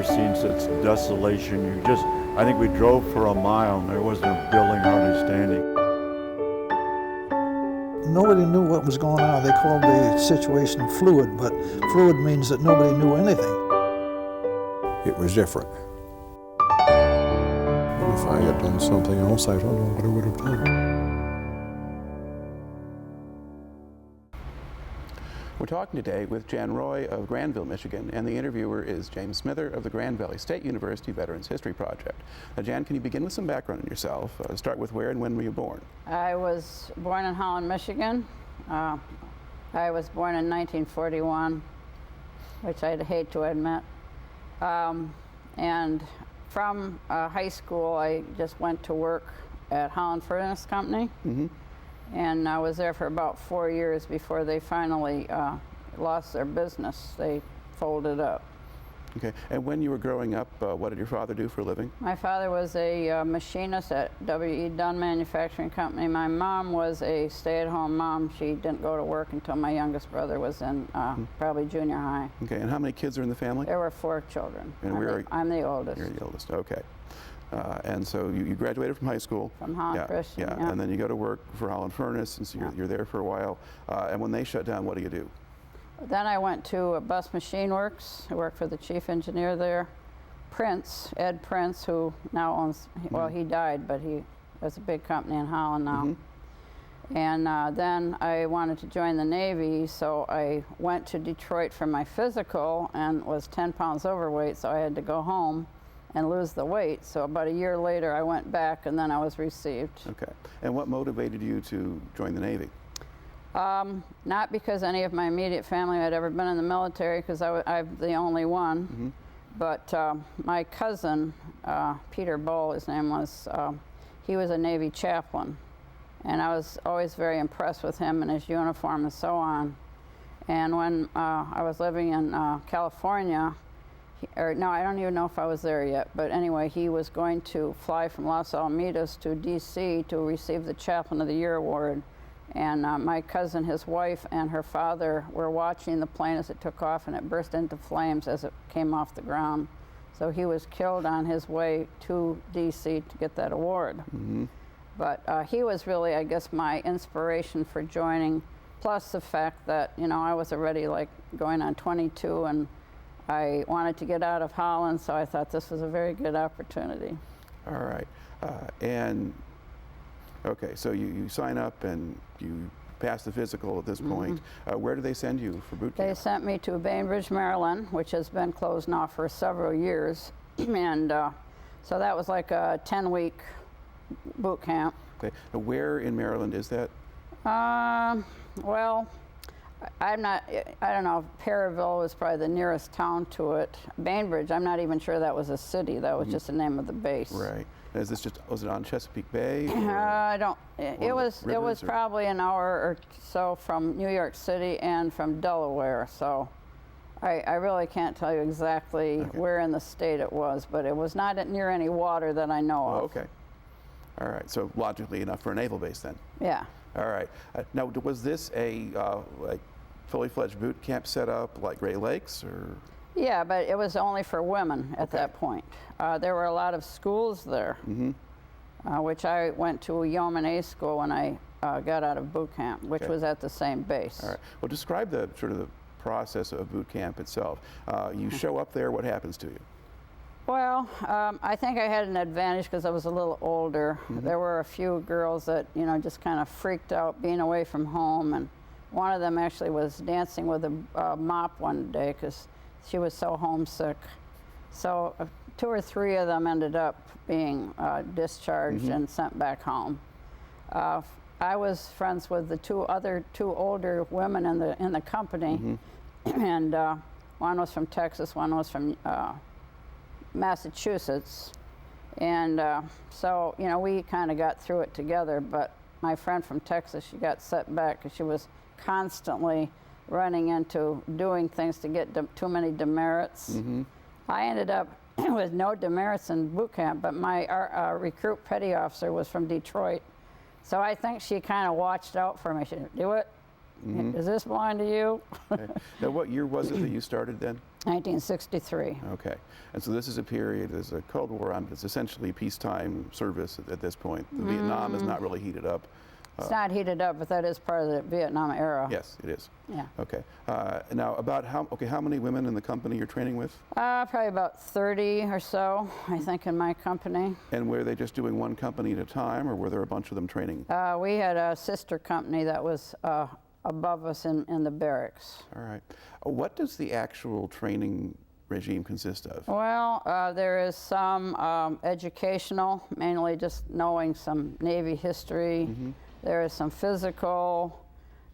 never seen such desolation. I think we drove for a mile and there wasn't a building hardly standing. Nobody knew what was going on. They called the situation fluid, but fluid means that nobody knew anything. It was different. If I had done something else, I don't know what I would have done. We're talking today with Jan Roy of Granville, Michigan, and the interviewer is James Smither of the Grand Valley State University Veterans History Project. Jan, can you begin with some background on yourself? Start with where and when were you born? I was born in Holland, Michigan. I was born in 1941, which I'd hate to admit. And from high school, I just went to work at Holland Furnace Company. Mm-hmm. And I was there for about 4 years before they finally lost their business. They folded up. Okay, and when you were growing up, what did your father do for a living? My father was a machinist at W.E. Dunn Manufacturing Company. My mom was a stay-at-home mom. She didn't go to work until my youngest brother was in probably junior high. Okay, and how many kids are in the family? There were 4 children. And I'm the oldest. You're the oldest, okay. And so you graduated from high school. From Holland Christian, yeah. And then you go to work for Holland Furnace, and so you're there for a while. And when they shut down, what do you do? Then I went to Bus Machine Works. I worked for the chief engineer there. Ed Prince, who now owns, well, he died, but he has a big company in Holland now. Mm-hmm. And then I wanted to join the Navy, so I went to Detroit for my physical and was 10 pounds overweight, so I had to go home and lose the weight. So about a year later, I went back, and then I was received. Okay. And what motivated you to join the Navy? Not because any of my immediate family had ever been in the military, because I'm the only one. Mm-hmm. But my cousin, Peter Bull, his name was, he was a Navy chaplain. And I was always very impressed with him and his uniform and so on. And when I was living in California, no, I don't even know if I was there yet, but anyway, he was going to fly from Los Alamitos to D.C. to receive the Chaplain of the Year award. And my cousin, his wife, and her father were watching the plane as it took off, and it burst into flames as it came off the ground. So he was killed on his way to D.C. to get that award. Mm-hmm. But he was really, I guess, my inspiration for joining, plus the fact that, you know, I was already like going on 22, and I wanted to get out of Holland, so I thought this was a very good opportunity. All right. Okay, so you sign up and you pass the physical at this point. Mm-hmm. Where do they send you for boot camp? They sent me to Bainbridge, Maryland, which has been closed now for several years. And so that was like a 10-week boot camp. Okay. Now, where in Maryland is that? Well, I don't know, Perryville was probably the nearest town to it. Bainbridge, I'm not even sure that was a city. That was just the name of the base. Right. Is this was it on Chesapeake Bay? I don't, it was probably an hour or so from New York City and from Delaware. So I really can't tell you exactly where in the state it was, but it was not near any water that I know of. Okay. All right, so logically enough for a naval base then. Yeah. All right. Now, was this a like fully fledged boot camp set up like Great Lakes, or? Yeah, but it was only for women at that point. There were a lot of schools there, which I went to a Yeoman A school when I got out of boot camp, which was at the same base. All right. Well, describe the sort of the process of boot camp itself. You show up there, what happens to you? Well, I think I had an advantage because I was a little older. There were a few girls that, you know, just kind of freaked out being away from home, and one of them actually was dancing with a mop one day because she was so homesick. So 2 or 3 of them ended up being discharged and sent back home. I was friends with the two older women in the company, and one was from Texas, one was from Massachusetts, and so, you know, we kind of got through it together. But my friend from Texas, she got set back because she was constantly running into doing things to get too many demerits. I ended up with no demerits in boot camp, but my recruit petty officer was from Detroit, so I think she kind of watched out for me. She said, "Do it, Does this belong to you? Okay. Now, what year was it that you started then? 1963. Okay. And so this is a period, there's a Cold War on, but it's essentially peacetime service at this point. The Vietnam is not really heated up. It's not heated up, but that is part of the Vietnam era. Yes, it is. Yeah. Okay. Now, about how many women in the company you're training with? Probably about 30 or so, I think, in my company. And were they just doing one company at a time, or were there a bunch of them training? We had a sister company that was above us in the barracks. All right. What does the actual training regime consist of? Well, there is some educational, mainly just knowing some Navy history. There is some physical.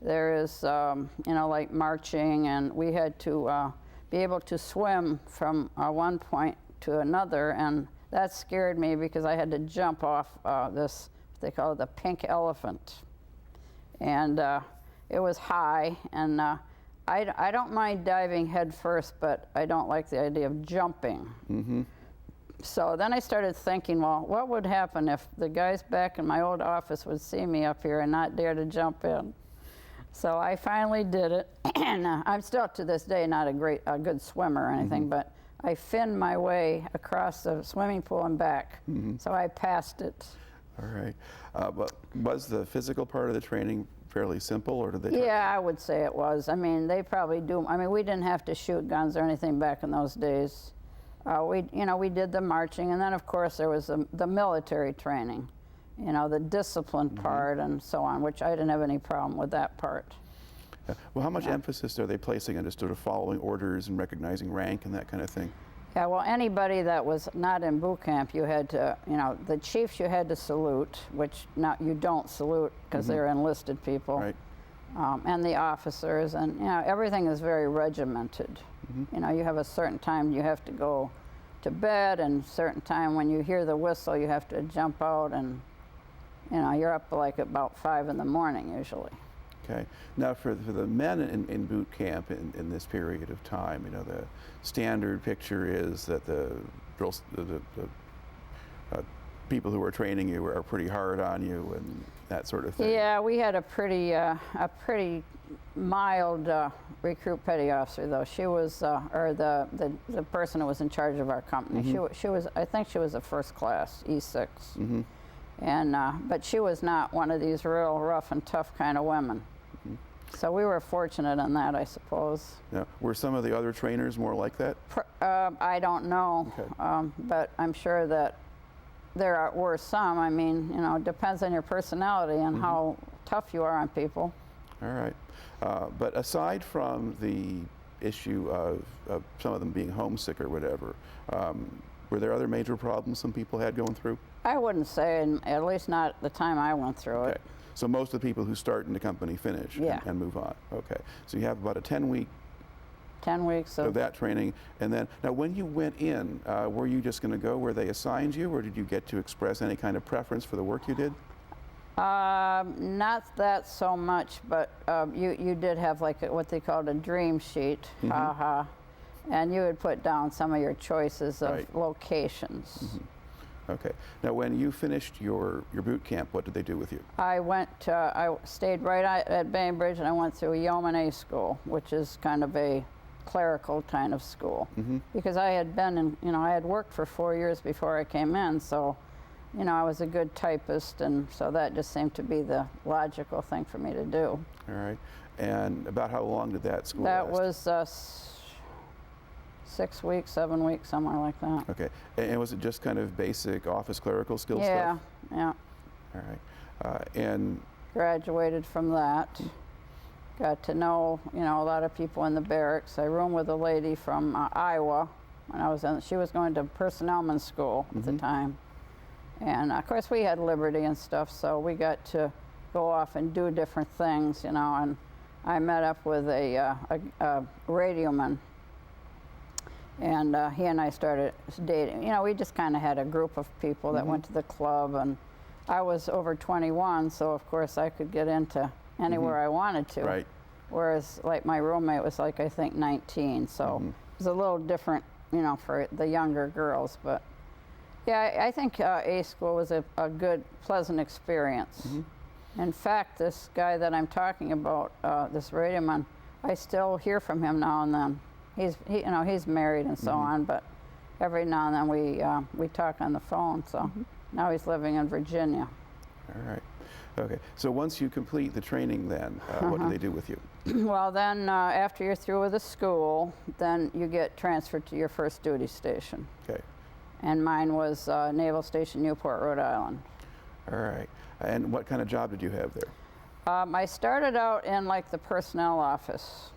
There is, like marching, and we had to be able to swim from one point to another, and that scared me because I had to jump off this, they call it the pink elephant. And it was high, and I don't mind diving head first, but I don't like the idea of jumping. So then I started thinking, well, what would happen if the guys back in my old office would see me up here and not dare to jump in? So I finally did it, and I'm still to this day not a good swimmer or anything, but I finned my way across the swimming pool and back, so I passed it. All right. But was the physical part of the training fairly simple, or did they? Yeah, I would say it was. I mean, they probably do. I mean, we didn't have to shoot guns or anything back in those days. We did the marching, and then of course there was the military training, the discipline part and so on, which I didn't have any problem with that part. Well, how much emphasis are they placing on just sort of following orders and recognizing rank and that kind of thing? Yeah, well, anybody that was not in boot camp, you had to, the chiefs you had to salute, which now you don't salute because they're enlisted people. Right. And the officers, and everything is very regimented. You have a certain time you have to go to bed, and a certain time when you hear the whistle you have to jump out, and you're up like about 5 in the morning usually. Okay. Now, for the men in boot camp in this period of time, the standard picture is that the people who are training you are pretty hard on you and that sort of thing. Yeah, we had a pretty mild recruit petty officer, though. She was, or the person who was in charge of our company. She was, I think she was a first class E6, and but she was not one of these real rough and tough kind of women. So we were fortunate in that, I suppose. Yeah. Were some of the other trainers more like that? I don't know, Okay. but I'm sure that there were some. I mean, it depends on your personality and how tough you are on people. All right. But aside from the issue of some of them being homesick or whatever, were there other major problems some people had going through? I wouldn't say, at least not the time I went through Okay. it. So most of the people who start in the company finish and move on. Okay. So you have about a 10-week 10 weeks of that training. And then, now when you went in, were you just going to go where they assigned you, or did you get to express any kind of preference for the work you did? Not that so much, but you did have like what they called a dream sheet, and you would put down some of your choices of locations. Okay. Now, when you finished your boot camp, what did they do with you? I stayed right at Bainbridge, and I went through a yeoman A school, which is kind of a clerical kind of school, because I had been in, I had worked for 4 years before I came in, so, I was a good typist, and so that just seemed to be the logical thing for me to do. All right. And about how long did that school That last? was 6 weeks, 7 weeks, somewhere like that. Okay. And was it just kind of basic office clerical skill Yeah, stuff? yeah. All right. And Graduated from that. Got to know, a lot of people in the barracks. I roomed with a lady from Iowa when I was in. She was going to personnelman school at the time, and of course we had liberty and stuff, so we got to go off and do different things, And I met up with a radioman, and he and I started dating. We just kind of had a group of people that went to the club, and I was over 21, so of course I could get into anywhere I wanted to. Right. Whereas, like, my roommate was like, I think 19, so it was a little different, for the younger girls. But yeah, I think A school was a good, pleasant experience. In fact, this guy that I'm talking about, this radioman, I still hear from him now and then. He's married and so on, but every now and then we talk on the phone. So now he's living in Virginia. All right. Okay. So once you complete the training, then what do they do with you? Well, then after you're through with the school, then you get transferred to your first duty station. Okay. And mine was Naval Station Newport, Rhode Island. All right. And what kind of job did you have there? I started out in like the personnel office,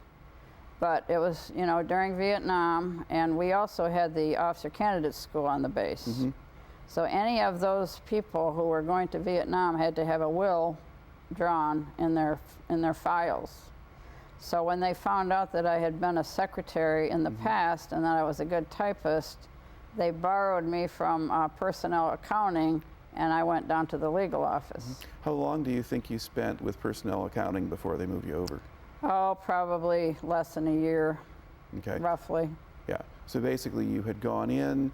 but it was, during Vietnam, and we also had the officer candidate school on the base. So any of those people who were going to Vietnam had to have a will drawn in their files. So when they found out that I had been a secretary in the past and that I was a good typist, they borrowed me from personnel accounting, and I went down to the legal office. How long do you think you spent with personnel accounting before they moved you over? Oh, probably less than a year, Okay. roughly. Yeah. So basically, you had gone in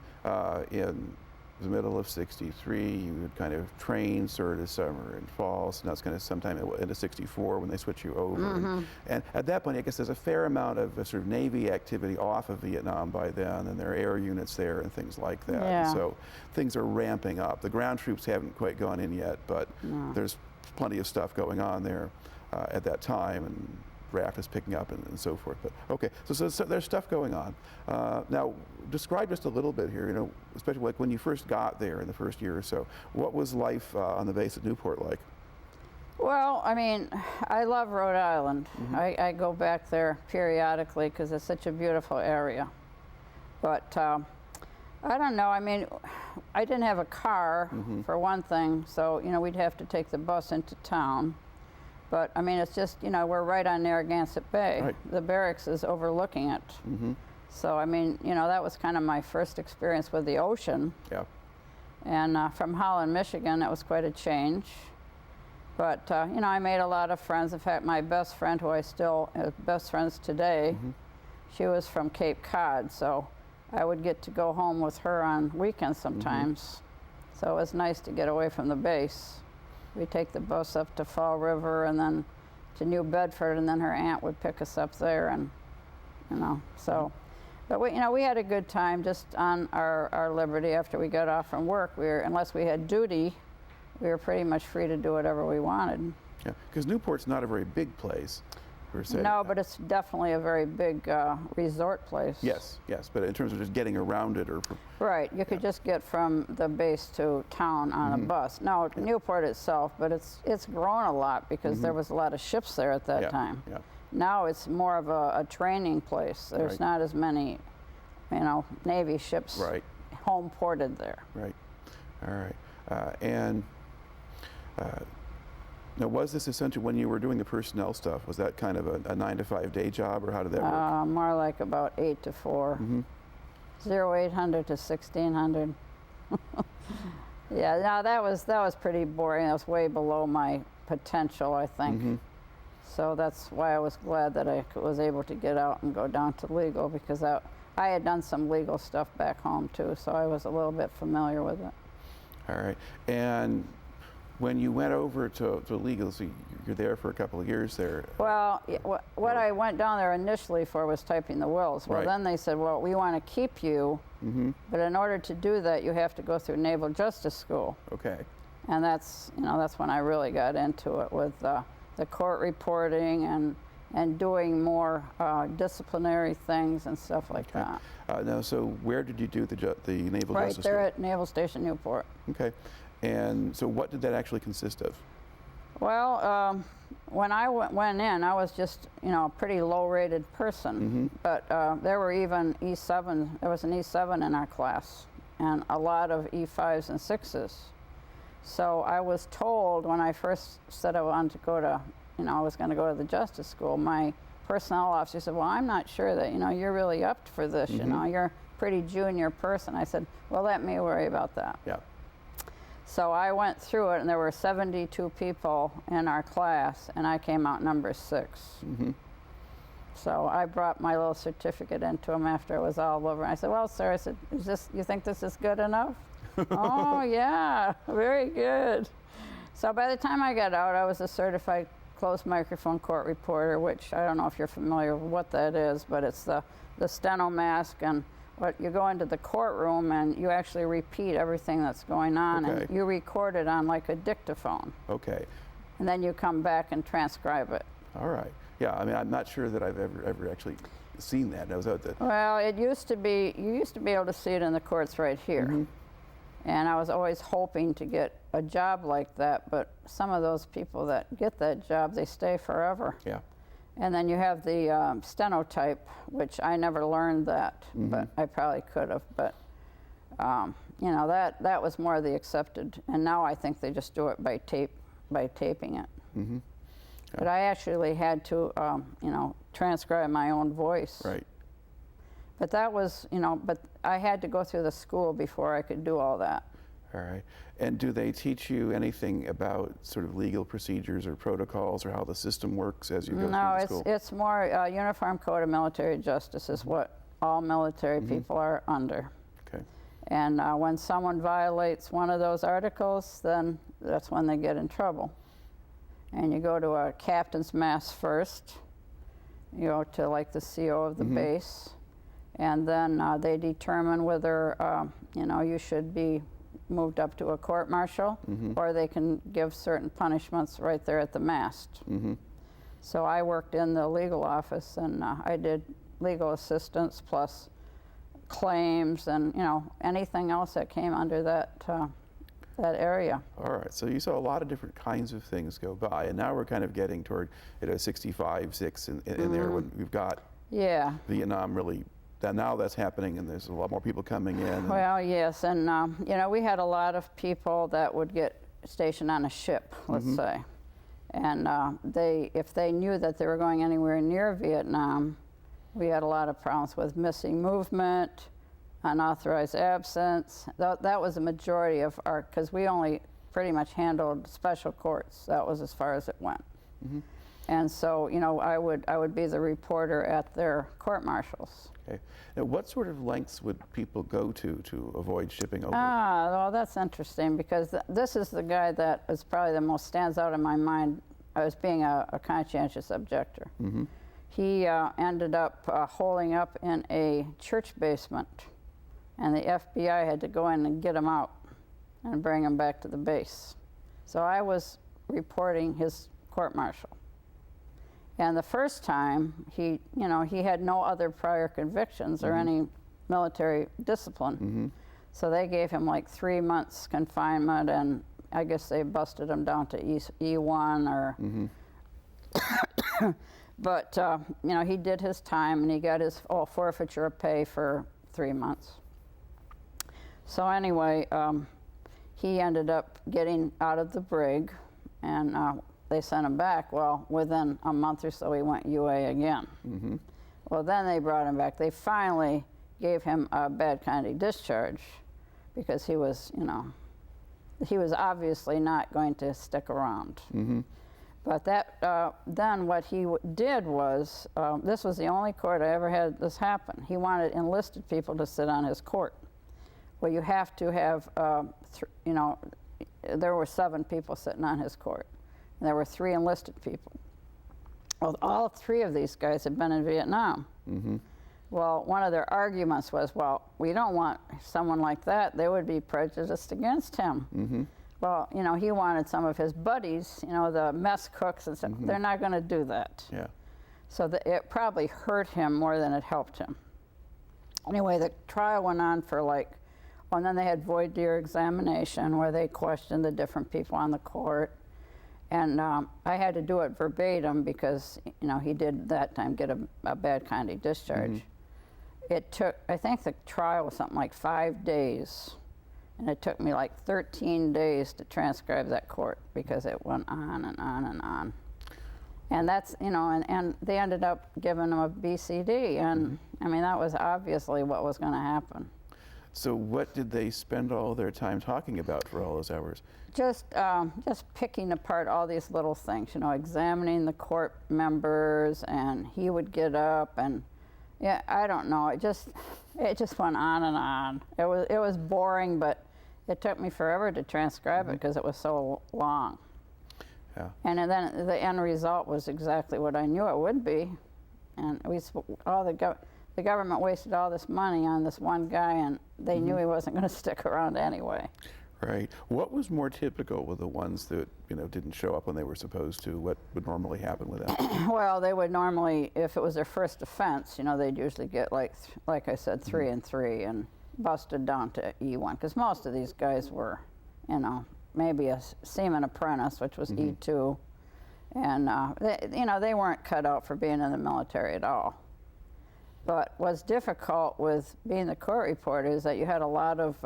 the middle of '63. You would kind of train sort of summer and fall. So that's kind of sometime into '64 when they switch you over. And at that point, I guess there's a fair amount of sort of Navy activity off of Vietnam by then, and there are air units there and things like that. Yeah. So things are ramping up. The ground troops haven't quite gone in yet, but there's plenty of stuff going on there at that time, and draft is picking up and so forth. But okay, so there's stuff going on. Now, describe just a little bit here, especially like when you first got there in the first year or so. What was life on the base at Newport like? Well, I mean, I love Rhode Island. I go back there periodically because it's such a beautiful area. But I don't know, I mean, I didn't have a car, for one thing, so, we'd have to take the bus into town. But, I mean, it's just, we're right on Narragansett Bay. Right. The barracks is overlooking it. So, I mean, that was kind of my first experience with the ocean. Yeah. And from Holland, Michigan, it was quite a change. But, I made a lot of friends. In fact, my best friend, who I still have best friends today, she was from Cape Cod, so I would get to go home with her on weekends sometimes. So it was nice to get away from the base. We'd take the bus up to Fall River and then to New Bedford, and then her aunt would pick us up there, and so. But we had a good time just on our liberty after we got off from work. Unless we had duty, we were pretty much free to do whatever we wanted. Yeah, because Newport's not a very big place, per se. No, but it's definitely a very big resort place. Yes, but in terms of just getting around it, or Right, you could just get from the base to town on a bus. Now, Newport itself, but it's grown a lot because there was a lot of ships there at that time. Yeah. Now it's more of a training place. There's Right. not as many, Navy ships Right. home ported there. Right. All right. And now, was this essentially when you were doing the personnel stuff? Was that kind of a 9-to-5 day job, or how did that work? More like about 8 to 4. 0800 to 1600. Yeah, no, that was pretty boring. That was way below my potential, I think. So that's why I was glad that I was able to get out and go down to legal, because I had done some legal stuff back home too, so I was a little bit familiar with it. All right. And when you went over to legal, so you're there for a couple of years there. Well, what I went down there initially for was typing the wills. Well, Right. then they said, well, we want to keep you, but in order to do that, you have to go through Naval Justice School. Okay. And that's when I really got into it with the court reporting and doing more disciplinary things and stuff like that. Now, so where did you do the Naval Right Justice there School? at Naval Station Newport. Okay. And so what did that actually consist of? Well, when I went in, I was just, a pretty low-rated person. But there were even E7, there was an E7 in our class, and a lot of E5s and 6s. So I was told when I first said I wanted to go to, I was going to go to the Justice School, my personnel officer said, well, I'm not sure that, you're really up for this, you're a pretty junior person. I said, well, let me worry about that. Yeah. So I went through it, and there were 72 people in our class, and I came out number 6. So I brought my little certificate into him after it was all over. I said, well, sir, I said, you think this is good enough? Oh, yeah, very good. So by the time I got out, I was a certified closed microphone court reporter, which I don't know if you're familiar with what that is, but it's the steno mask, and what you go into the courtroom and you actually repeat everything that's going on, Okay. and you record it on like a dictaphone, Okay. and then you come back and transcribe it. All right. Yeah. I mean, I'm not sure that I've ever actually seen that. I was out the. Well, it used to be, you used to be able to see it in the courts right here. And I was always hoping to get a job like that, but some of those people that get that job, they stay forever. Yeah. And then you have the stenotype, which I never learned that, but I probably could have. But you know, that was more the accepted. And now I think they just do it by taping it. But I actually had to, you know, transcribe my own voice. Right. But that was, you know, but I had to go through the school before I could do all that. All right. And do they teach you anything about sort of legal procedures or protocols or how the system works as you go No, through the school? it's more Uniform Code of Military Justice is what all military people are under. Okay. And when someone violates one of those articles, then that's when they get in trouble. And you go to a captain's mast first, you go to like the CO of the base, and then they determine whether you know, you should be moved up to a court-martial, or they can give certain punishments right there at the mast. So I worked in the legal office, and I did legal assistance plus claims, and you know, anything else that came under that that area. All right. So you saw a lot of different kinds of things go by, and now we're kind of getting toward 65, 6 in there when we've got Yeah. Vietnam really. Now that's happening, and there's a lot more people coming in. And Well, yes, and you know, we had a lot of people that would get stationed on a ship, let's say, and if they knew that they were going anywhere near Vietnam, we had a lot of problems with missing movement, unauthorized absence. That was the majority of our, because we only pretty much handled special courts. That was as far as it went. And so, you know, I would be the reporter at their court-martials. Okay. Now, what sort of lengths would people go to avoid shipping over? Well, that's interesting, because this is the guy that is probably the most stands out in my mind as being a conscientious objector. He ended up holing up in a church basement, and the FBI had to go in and get him out and bring him back to the base. So I was reporting his court-martial. And the first time, you know, he had no other prior convictions or any military discipline. So they gave him like 3 months confinement, and I guess they busted him down to E1 or. But you know, he did his time, and he got his forfeiture of pay for 3 months. So anyway, he ended up getting out of the brig, and they sent him back. Well, within a month or so, he went UA again. Well, then they brought him back. They finally gave him a bad kind of discharge, because he was, you know, he was obviously not going to stick around. But that, then what he did was, this was the only court I ever had this happen. He wanted enlisted people to sit on his court. Well, you have to have, you know, there were 7 people sitting on his court. And there were 3 enlisted people. Well, all 3 of these guys had been in Vietnam. Well, one of their arguments was, well, we don't want someone like that. They would be prejudiced against him. Well, you know, he wanted some of his buddies, you know, the mess cooks and stuff. They're not going to do that. Yeah. So it probably hurt him more than it helped him. Anyway, the trial went on for like, and then they had voir dire examination, where they questioned the different people on the court. And I had to do it verbatim, because, you know, he did that time get a bad kind of discharge. It took, I think the trial was something like 5 days. And it took me like 13 days to transcribe that court, because it went on and on and on. And that's, you know, and they ended up giving him a BCD. And I mean, that was obviously what was going to happen. So what did they spend all their time talking about for all those hours? Just picking apart all these little things, you know, examining the court members, and he would get up, and yeah, I don't know, it just went on and on. It was boring, but it took me forever to transcribe it, because it was so long. Yeah. And then the end result was exactly what I knew it would be. And the government wasted all this money on this one guy, and they knew he wasn't going to stick around anyway. Right. What was more typical with the ones that, didn't show up when they were supposed to? What would normally happen with them? Well, they would normally, if it was their first offense, they'd usually get like I said, 3 and 3 and busted down to E1. Because most of these guys were, maybe a seaman apprentice, which was E2. And, they weren't cut out for being in the military at all. But what's difficult with being the court reporter is that you had a lot of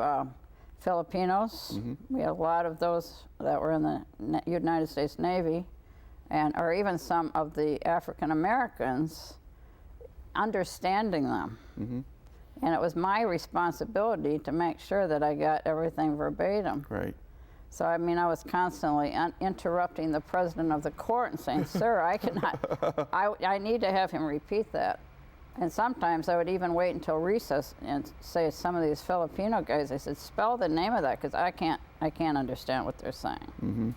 Filipinos. We had a lot of those that were in the United States Navy, or even some of the African Americans, understanding them. And it was my responsibility to make sure that I got everything verbatim. Right. So, I was constantly interrupting the president of the court and saying, sir, I cannot, I need to have him repeat that. And sometimes I would even wait until recess and say to some of these Filipino guys, I said, spell the name of that, because I can't understand what they're saying.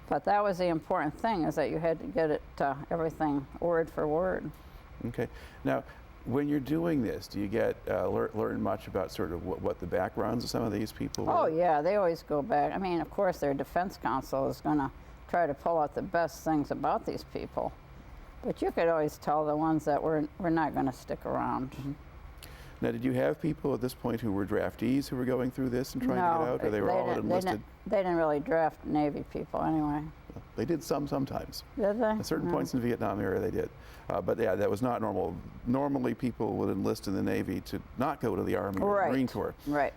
But that was the important thing, is that you had to get it, everything word for word. Okay. Now, when you're doing this, do you get learn much about sort of what the backgrounds of some of these people were? Oh, yeah, they always go back. Of course, their defense counsel is going to try to pull out the best things about these people. But you could always tell the ones that were not going to stick around. Now, did you have people at this point who were draftees who were going through this and trying to get out, or they were all enlisted? They didn't really draft Navy people anyway. They did sometimes. Did they? At certain points in the Vietnam era, they did. But yeah, that was not normal. Normally, people would enlist in the Navy to not go to the Army or the Marine Corps. Right.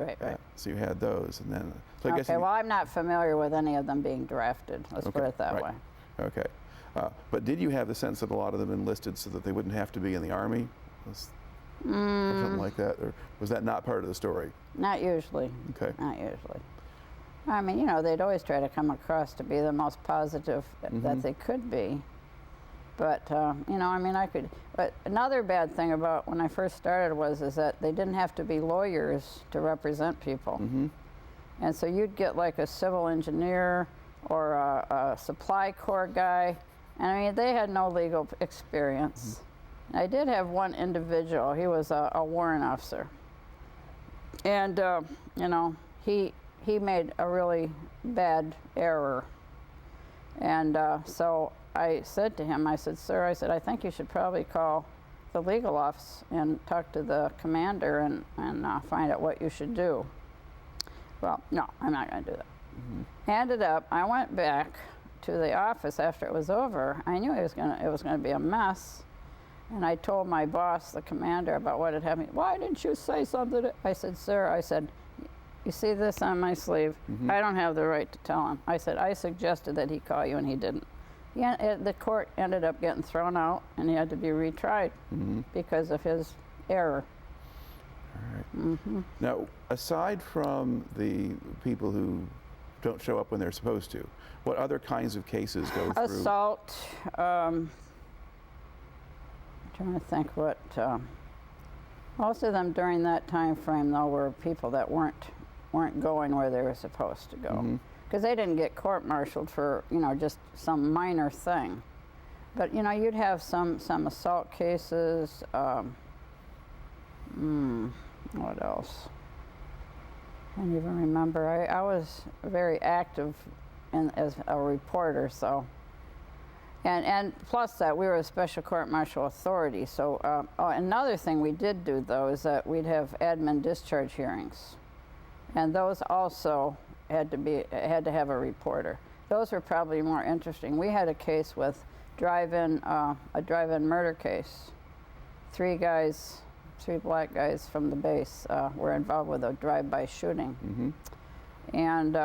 So you had those, and then. So I guess well, I'm not familiar with any of them being drafted. Let's put it that way. Okay. But did you have the sense that a lot of them enlisted so that they wouldn't have to be in the Army? Or something like that? Or was that not part of the story? Not usually. Okay. Not usually. They'd always try to come across to be the most positive that they could be. But, I could. But another bad thing about when I first started is that they didn't have to be lawyers to represent people. And so you'd get like a civil engineer or a supply corps guy. And they had no legal experience. I did have one individual. He was a warrant officer. And, he made a really bad error. And so I said to him, I said, sir, I think you should probably call the legal office and talk to the commander and find out what you should do. Well, no, I'm not going to do that. Ended up, I went back to the office after it was over. I knew it was going to be a mess. And I told my boss, the commander, about what had happened. Why didn't you say something? I said, sir, you see this on my sleeve? I don't have the right to tell him. I said, I suggested that he call you, and he didn't. The court ended up getting thrown out, and he had to be retried because of his error. All right. Now, aside from the people who don't show up when they're supposed to, what other kinds of cases go through? Assault. I'm trying to think what. Most of them during that time frame, though, were people that weren't going where they were supposed to go, because they didn't get court-martialed for just some minor thing. But you'd have some assault cases. What else? I can't even remember. I was very active as a reporter, so. And plus that, we were a special court-martial authority. So another thing we did do, though, is that we'd have admin discharge hearings. And those also had to have a reporter. Those were probably more interesting. We had a case with a drive-in murder case. 3 black guys from the base were involved with a drive-by shooting. And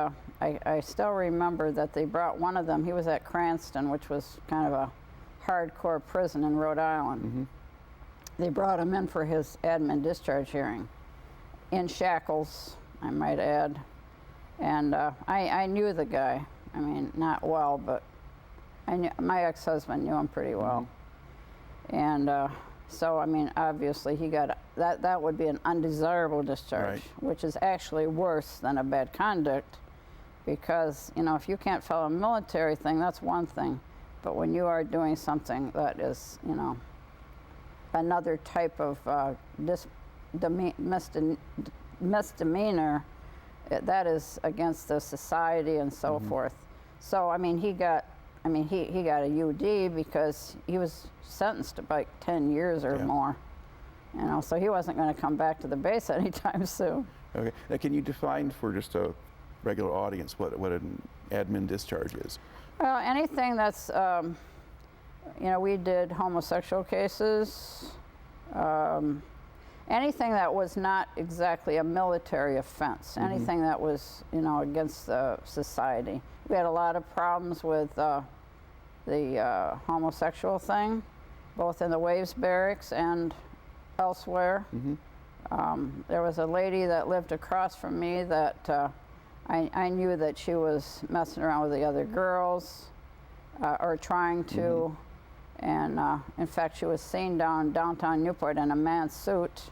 I still remember that they brought one of them. He was at Cranston, which was kind of a hardcore prison in Rhode Island. They brought him in for his admin discharge hearing, in shackles, I might add. And I knew the guy. Not well, but my ex-husband knew him pretty well. And so, obviously he got, that would be an undesirable discharge, which is actually worse than a bad conduct, because, you know, if you can't follow a military thing, that's one thing. But when you are doing something that is, you know, another type of misdemeanor, that is against the society and so forth. So, I mean, he got a UD because he was sentenced to like 10 years or more. You know, so he wasn't going to come back to the base anytime soon. Okay. Now, can you define for just a regular audience what an admin discharge is? Well, anything that's, you know, we did homosexual cases, anything that was not exactly a military offense, anything that was, you know, against the society. We had a lot of problems with the homosexual thing, both in the Waves barracks and elsewhere. There was a lady that lived across from me that I knew that she was messing around with the other girls or trying to. And in fact, she was seen downtown Newport in a man's suit.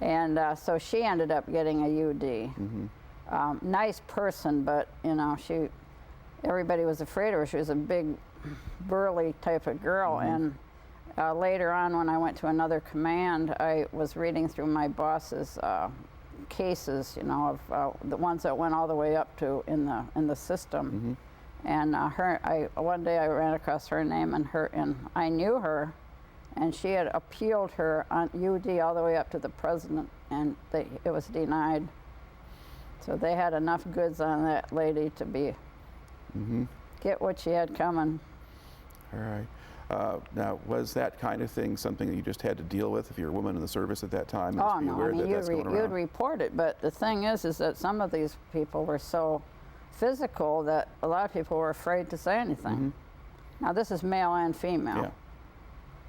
And so she ended up getting a UD. Nice person, but you know, everybody was afraid of her. She was a big, burly type of girl. And later on, when I went to another command, I was reading through my boss's cases, you know, of the ones that went all the way up to in the system. And one day I ran across her name, and I knew her, and she had appealed her on UD all the way up to the president, and it was denied. So they had enough goods on that lady to get what she had coming. All right. Now, was that kind of thing something that you just had to deal with if you're a woman in the service at that time? And Oh, just be no, aware I mean, that that's going you'd around? report it, but the thing is that some of these people were so physical that a lot of people were afraid to say anything. Now, this is male and female.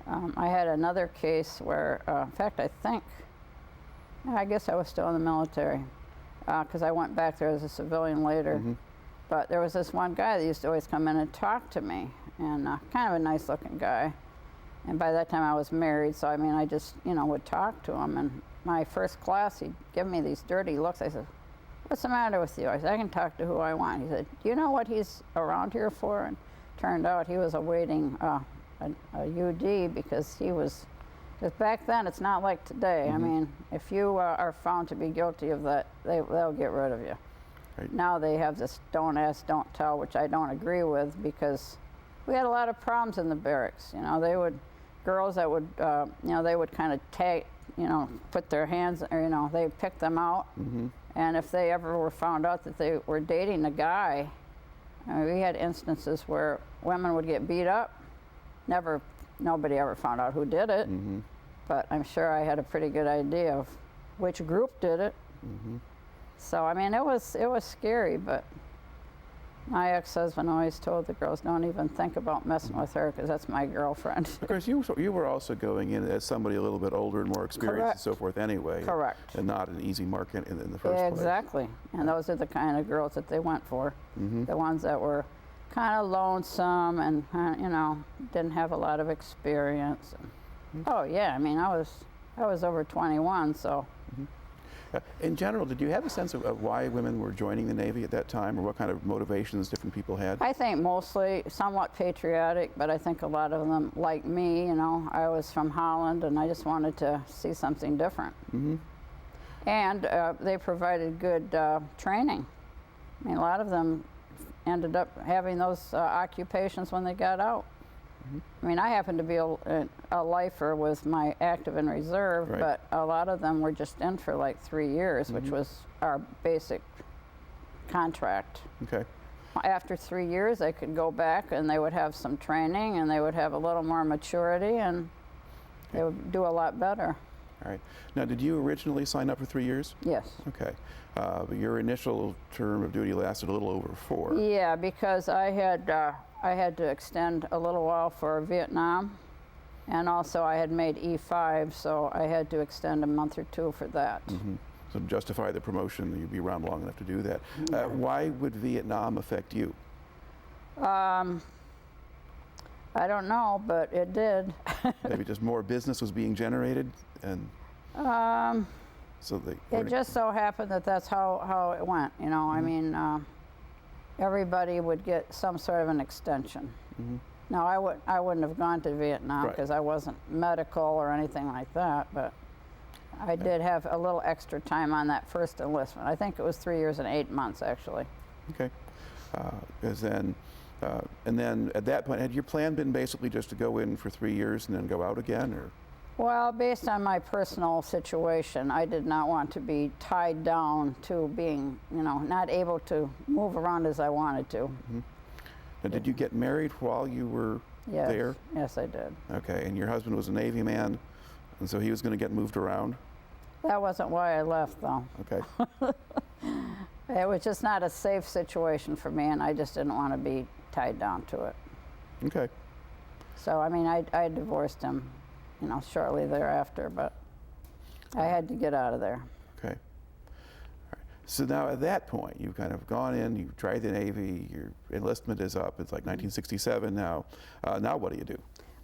I had another case where, in fact, I guess I was still in the military because I went back there as a civilian later. But there was this one guy that used to always come in and talk to me, and kind of a nice looking guy. And by that time I was married, so I mean, I just, you know, would talk to him. And my first class, he'd give me these dirty looks. I said, "What's the matter with you?" I said, "I can talk to who I want." He said, "Do you know what he's around here for?" And turned out he was awaiting a UD because back then it's not like today. I mean, if you are found to be guilty of that, they'll get rid of you. Right. Now they have this don't ask, don't tell, which I don't agree with, because we had a lot of problems in the barracks. You know, girls that would, you know, they would kind of tag, you know, put their hands, or, you know, they pick them out. And if they ever were found out that they were dating a guy, I mean, we had instances where women would get beat up. Nobody ever found out who did it, but I'm sure I had a pretty good idea of which group did it. So I mean, it was scary, but my ex-husband always told the girls, "Don't even think about messing with her, because that's my girlfriend." Of course, you were also going in as somebody a little bit older and more experienced and so forth anyway. Correct. And not an easy mark in the first place. Exactly. And those are the kind of girls that they went for. The ones that were kind of lonesome and, you know, didn't have a lot of experience. Oh yeah, I mean, I was over 21, so. In general, did you have a sense of why women were joining the Navy at that time, or what kind of motivations different people had? I think mostly somewhat patriotic, but I think a lot of them, like me, you know, I was from Holland and I just wanted to see something different. And they provided good training. I mean, a lot of them ended up having those occupations when they got out. I mean, I happened to be a lifer with my active and reserve, but a lot of them were just in for like 3 years, which was our basic contract. Okay. After 3 years, they could go back and they would have some training and they would have a little more maturity and they would do a lot better. All right. Now, did you originally sign up for 3 years? Yes. Okay. But your initial term of duty lasted a little over 4. Yeah, because I had to extend a little while for Vietnam, and also I had made E5, so I had to extend a month or 2 for that. So to justify the promotion, you'd be around long enough to do that. Why would Vietnam affect you? I don't know, but it did. Maybe just more business was being generated, and So they. It just so happened that that's how it went. You know, I mean, everybody would get some sort of an extension. Now, I wouldn't have gone to Vietnam Right. because I wasn't medical or anything like that, but I did have a little extra time on that first enlistment. I think it was 3 years and 8 months, actually. Okay. And then at that point, had your plan been basically just to go in for 3 years and then go out again, or? Well, based on my personal situation, I did not want to be tied down to being, you know, not able to move around as I wanted to. Now, did you get married while you were Yes. there? Yes, I did. Okay, and your husband was a Navy man, and so he was going to get moved around? That wasn't why I left, though. Okay. It was just not a safe situation for me, and I just didn't want to be tied down to it. Okay. So, I mean, I divorced him, you know, shortly thereafter, but I had to get out of there. Okay. All right. So now at that point, you've kind of gone in, you've tried the Navy, your enlistment is up. It's like 1967 now. Now what do you do?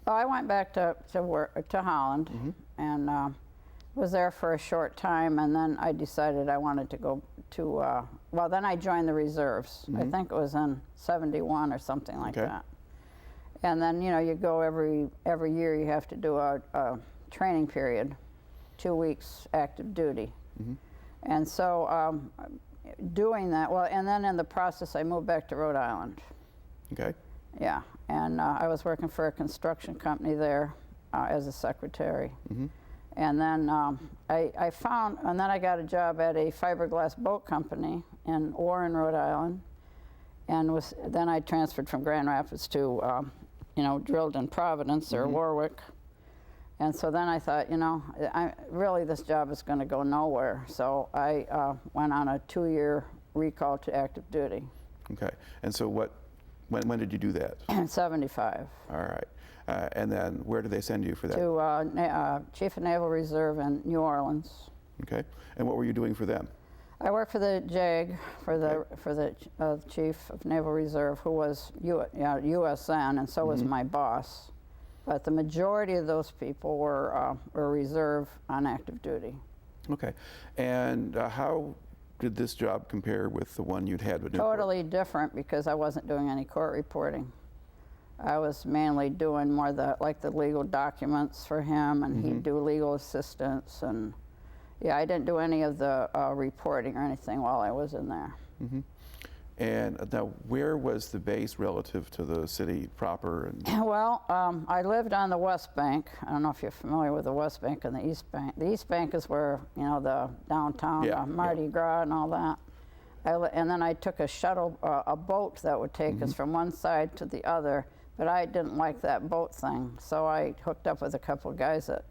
Well, I went back to work to Holland, and was there for a short time, and then I decided I wanted to go to. Well, then I joined the reserves. I think it was in '71 or something like Okay. that. And then, you know, you go every year. You have to do a training period, 2 weeks active duty. And so doing that, well, and then in the process, I moved back to Rhode Island. Okay. Yeah, and I was working for a construction company there as a secretary. And then I found, and then I got a job at a fiberglass boat company in Warren, Rhode Island. And then I transferred from Grand Rapids to, you know, drilled in Providence or Warwick. And so then I thought, you know, really this job is going to go nowhere. So I went on a 2-year recall to active duty. Okay. And so when did you do that? In '75. All right. And then where did they send you for that? To Chief of Naval Reserve in New Orleans. Okay. And what were you doing for them? I worked for the JAG, for the Chief of Naval Reserve, who was USN, and so was my boss. But the majority of those people were reserve on active duty. Okay. And how did this job compare with the one you'd had with Newport? Totally different, because I wasn't doing any court reporting. I was mainly doing more the legal documents for him, and he'd do legal assistance, and yeah, I didn't do any of the reporting or anything while I was in there. And now, where was the base relative to the city proper? And Well, I lived on the West Bank. I don't know if you're familiar with the West Bank and the East Bank. The East Bank is where, you know, the downtown, Yeah, Mardi Gras and all that. And then I took a shuttle, a boat that would take us from one side to the other, but I didn't like that boat thing. So I hooked up with a couple of guys that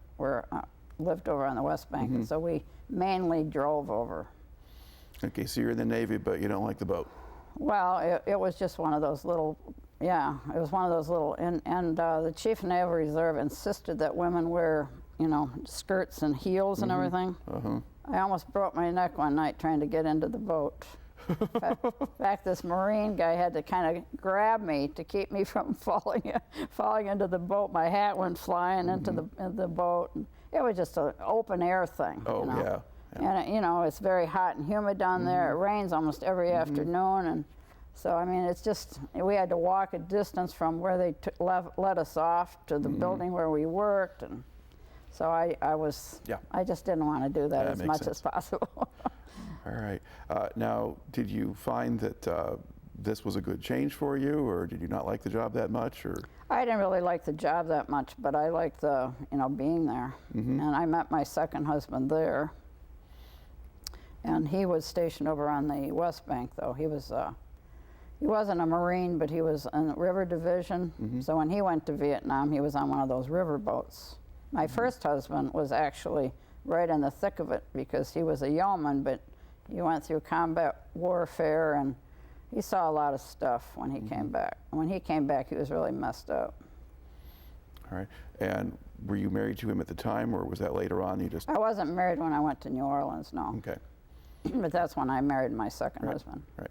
lived over on the West Bank, and so we mainly drove over. Okay, so you're in the Navy, but you don't like the boat. Well, it was just one of those little, yeah, it was one of those little, and the Chief of Naval Reserve insisted that women wear, you know, skirts and heels and everything. I almost broke my neck one night trying to get into the boat. In fact, this Marine guy had to kind of grab me to keep me from falling into the boat. My hat went flying into the boat. It was just an open air thing. Oh, you know? yeah. And you know, it's very hot and humid down there. It rains almost every afternoon, and so I mean, it's just, we had to walk a distance from where they let us off to the building where we worked, and so I just didn't want to do that as makes much sense. as possible. All right. Now, did you find that this was a good change for you, or did you not like the job that much, or? I didn't really like the job that much, but I liked the, you know, being there. And I met my second husband there. And he was stationed over on the West Bank, though. He wasn't a Marine, but he was in the River Division. So when he went to Vietnam, he was on one of those river boats. My first husband was actually right in the thick of it, because he was a yeoman, but he went through combat warfare, and he saw a lot of stuff when he came back. When he came back, he was really messed up. All right. And were you married to him at the time, or was that later on? You just. I wasn't married when I went to New Orleans, no. Okay. But that's when I married my second husband. Right.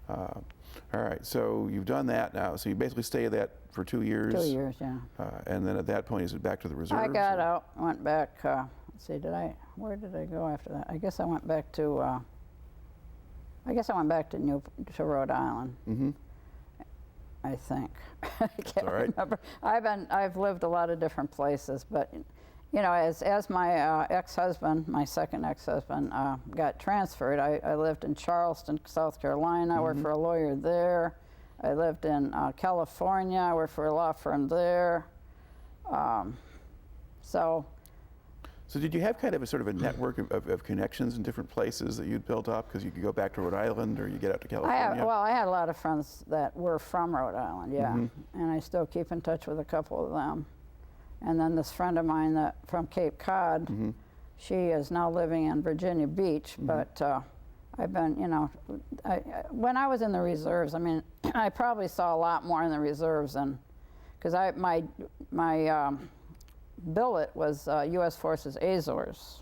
All right. So you've done that now. So you basically stayed that for 2 years. 2 years, yeah. And then at that point, is it back to the reserves? I got out, went back, let's see, where did I go after that? I guess I went back to, to Rhode Island. Mm-hmm. I think. I can't all right. remember. I've lived a lot of different places, but you know, as my ex-husband, my second ex-husband, got transferred, I lived in Charleston, South Carolina. I worked for a lawyer there. I lived in California. I worked for a law firm there. So did you have kind of a sort of a network of connections in different places that you'd built up? Because you could go back to Rhode Island or you get out to California? I had a lot of friends that were from Rhode Island, yeah. And I still keep in touch with a couple of them. And then this friend of mine that from Cape Cod, she is now living in Virginia Beach, but I've been, you know, when I was in the reserves, I mean, I probably saw a lot more in the reserves than, because my billet was U.S. Forces Azores.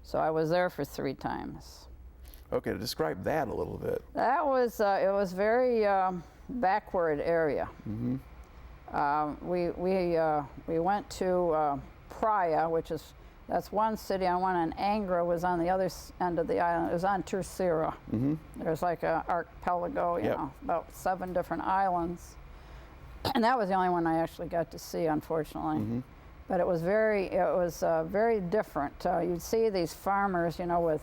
So I was there for 3 times. Okay, to describe that a little bit. That was, it was very backward area. We went to Praia, that's one city on one, and Angra was on the other end of the island. It was on Terceira. There's like an archipelago, you know, about 7 different islands. And that was the only one I actually got to see, unfortunately. But it was very different. You'd see these farmers, you know, with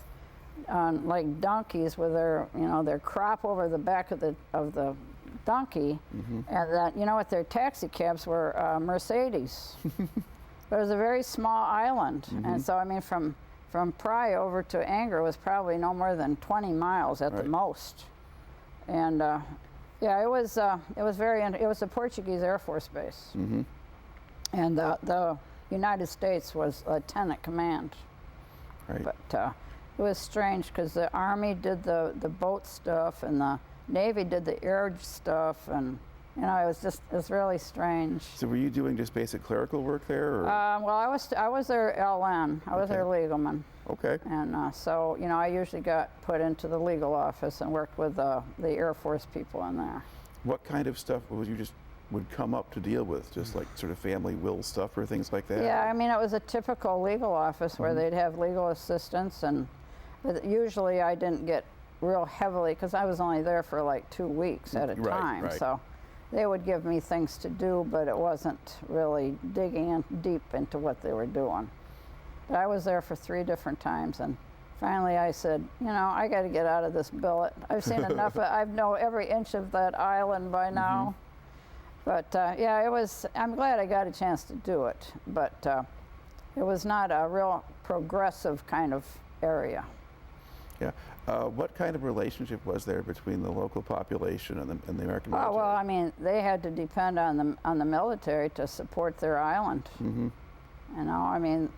like donkeys with their, you know, their crop over the back of the donkey, and that, you know what, their taxi cabs were Mercedes. But it was a very small island, and so I mean, from Praia over to Angra was probably no more than 20 miles at the most. And yeah, it was the Portuguese Air Force Base. And the United States was Lieutenant Command. Right. But it was strange because the Army did the boat stuff and the Navy did the air stuff, and you know, it was really strange. So were you doing just basic clerical work there? Or? Well, I was their LN. I was their legalman. Okay. And so, you know, I usually got put into the legal office and worked with the Air Force people in there. What kind of stuff would come up to deal with? Just like sort of family will stuff or things like that? Yeah, I mean, it was a typical legal office where they'd have legal assistants, but usually I didn't get real heavily because I was only there for like 2 weeks at a time. Right. So they would give me things to do, but it wasn't really digging in deep into what they were doing. But I was there for 3 different times, and finally I said, you know, I got to get out of this billet. I've seen enough. I know every inch of that island by now. But yeah, I'm glad I got a chance to do it, but it was not a real progressive kind of area. Yeah. What kind of relationship was there between the local population and the American military? Oh, well, I mean, they had to depend on the military to support their island. You know, I mean,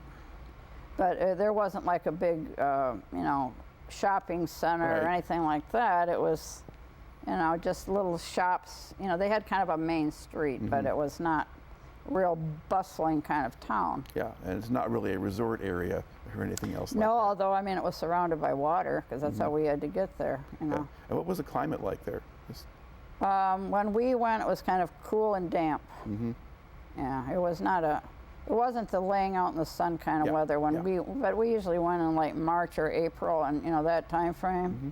but there wasn't like a big, you know, shopping center or anything like that. It was, you know, just little shops. You know, they had kind of a main street, but it was not real bustling kind of town. Yeah, and it's not really a resort area or anything else like that. No, although, I mean, it was surrounded by water because that's how we had to get there, you know. Yeah. And what was the climate like there? When we went, it was kind of cool and damp. Yeah, it wasn't the laying out in the sun kind of weather but we usually went in like March or April and, you know, that time frame.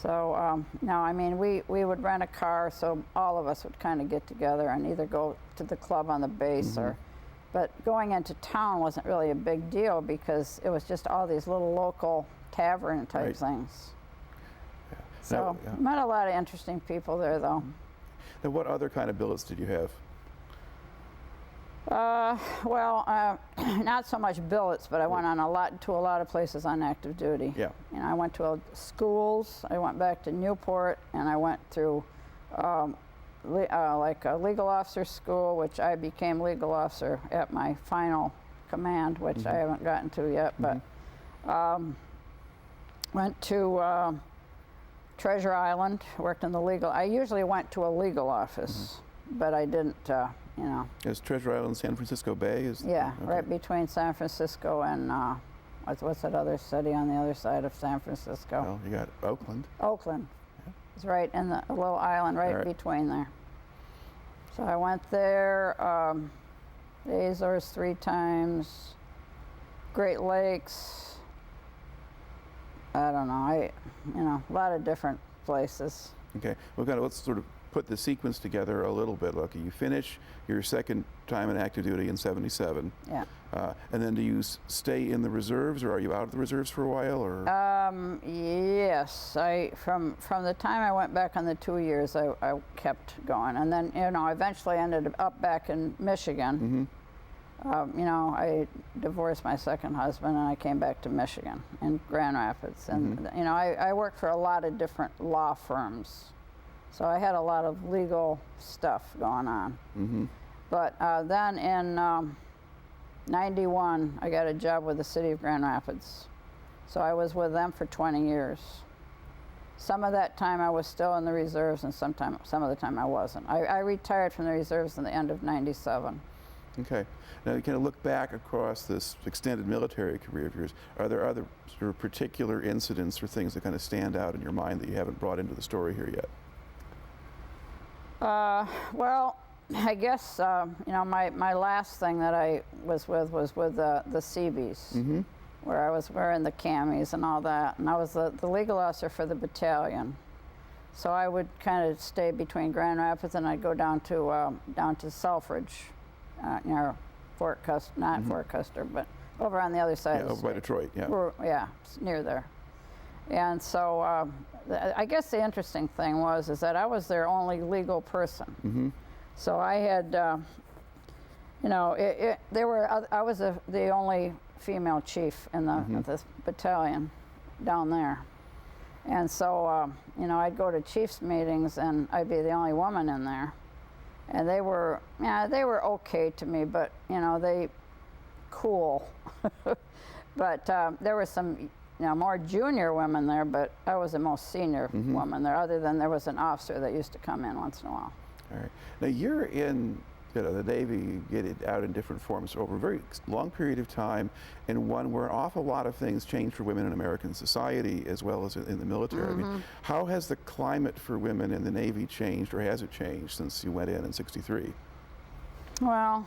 So, no, I mean, we would rent a car, so all of us would kind of get together and either go to the club on the base but going into town wasn't really a big deal because it was just all these little local tavern type things. Yeah. So, met a lot of interesting people there, though. Now, what other kind of billets did you have? Well, not so much billets, but I went on to a lot of places on active duty. Yeah. You know, I went to schools. I went back to Newport, and I went through like a legal officer school, which I became legal officer at my final command, which I haven't gotten to yet. But went to Treasure Island, worked in the legal. I usually went to a legal office, but I didn't. You know. Is Treasure Island San Francisco Bay? Right between San Francisco and what's that other city on the other side of San Francisco? Well, you got Oakland. Oakland. It's right in the little island right between there. So I went there, the Azores 3 times, Great Lakes. I don't know, a lot of different places. Okay, well, let's sort of put the sequence together a little bit, Lucky. You finish your second time in active duty in '77. Yeah. And then do you stay in the reserves, or are you out of the reserves for a while, or? Yes, from the time I went back on the 2 years, I kept going, and then I eventually ended up back in Michigan. I divorced my second husband, and I came back to Michigan in Grand Rapids, and I worked for a lot of different law firms, so I had a lot of legal stuff going on. But then in '91, I got a job with the city of Grand Rapids. So I was with them for 20 years. Some of that time I was still in the reserves, and some of the time I wasn't. I retired from the reserves in the end of '97. Okay. Now you kind of look back across this extended military career of yours. Are there other sort of particular incidents or things that kind of stand out in your mind that you haven't brought into the story here yet? Well, I guess my last thing that I was with the Seabees, where I was wearing the camis and all that, and I was the legal officer for the battalion. So I would kind of stay between Grand Rapids, and I'd go down to Selfridge, Fort Custer, not Fort Custer, but over on the other side of the over by state. Detroit, yeah. Yeah, near there. And so I guess the interesting thing was that I was their only legal person. So I had, I was the only female chief in the battalion down there. And so, I'd go to chiefs meetings, and I'd be the only woman in there. And they were okay to me, but, they cool. But there were some, more junior women there, but I was the most senior woman there, other than there was an officer that used to come in once in a while. All right. Now you're in the Navy, you get it out in different forms over a very long period of time, and one where an awful lot of things change for women in American society as well as in the military. I mean, how has the climate for women in the Navy changed, or has it changed since you went in ’63? Well,